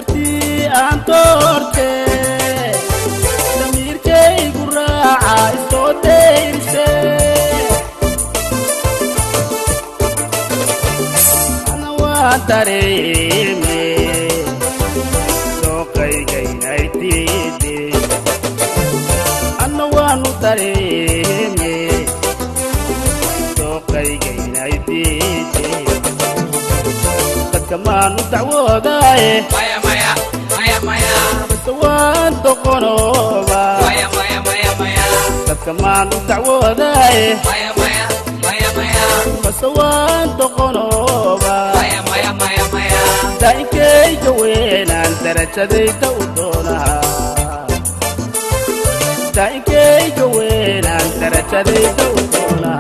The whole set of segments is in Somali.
dartii aan doortee damiirkaygu raaca isoo dayrise ana waan dareeme dooqayga inay diiday ana waanu dareeme dooqayga inay diiday كمان دعوة مايا مايا مايا مايا سوان تقنوبا مايا مايا مايا مايا كمان دعوة مايا مايا مايا مايا سوان تقنوبا مايا مايا مايا مايا دايكي جوين أنت رشدي تودونها دايكي جوين أنت رشدي تودونها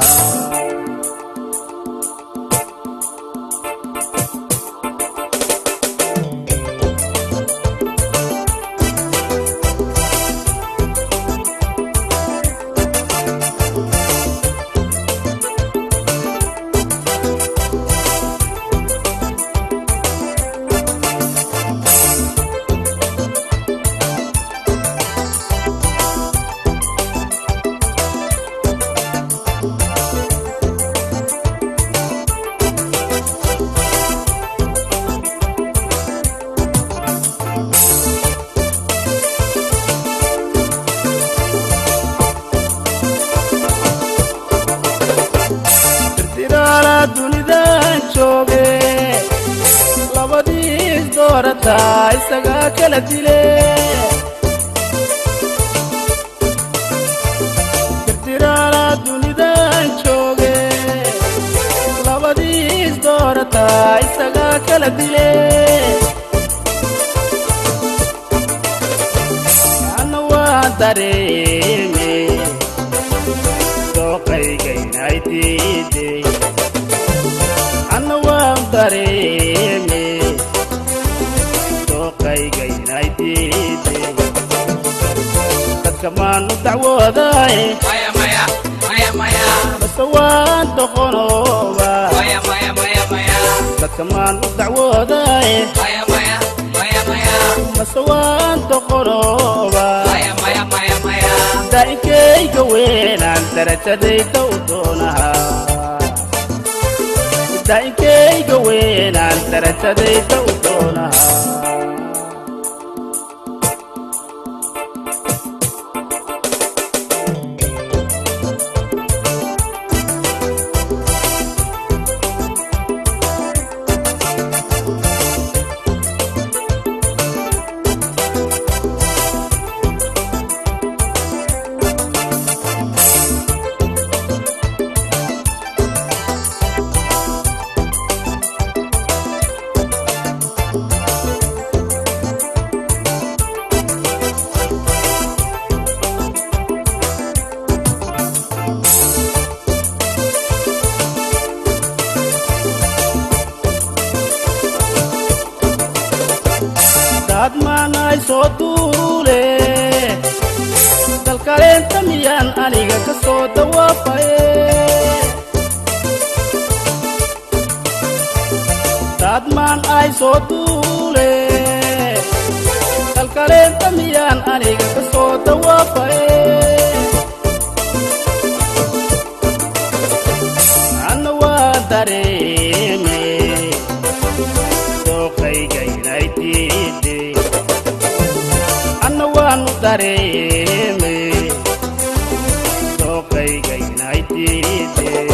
دورتا isaga kala dile tirtirala dunidan jooge labadiis doorata isaga kala dile ana waan dareeme dooqayga inay diiday ana waan dareeme كمان دعوة مايا مايا مايا مايا بسوان تقنوبا مايا مايا مايا مايا كمان دعوة مايا مايا مايا مايا بسوان تقنوبا مايا مايا مايا مايا دايكي جوين أنت رشدي تودونها دايكي جوين أنت رشدي تودونها admaanay soo duule dalkaleenta miyaan aniga ka soo dawaafaye dadmaan ay soo duule dalkaleenta miyaan aniga ka soo dawaafaye ana waan dareeme dooqayga inay diiday ana waanu dareeme dooqayga inay diiday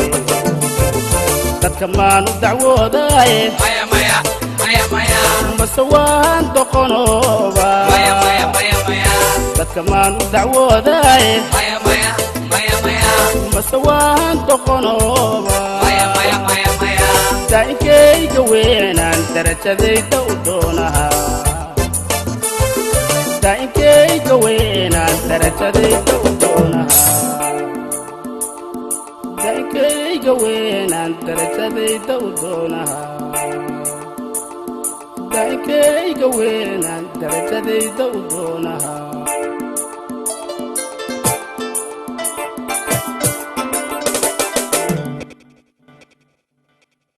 dadka maanu dacwoodaye maya maya maya maya base waan doqonooba maya maya maya maya dadka maanu dacwoodaye maya maya maya maya base waan doqonooba maya maya maya maya daa'inkayga weynaan darajadayda u doonaha daa'inkayga weynaan darajadayda u doonaha daa'inkayga weynaan darajadayda u doonaha daa'inkayga weynaan darajadayda u doonaha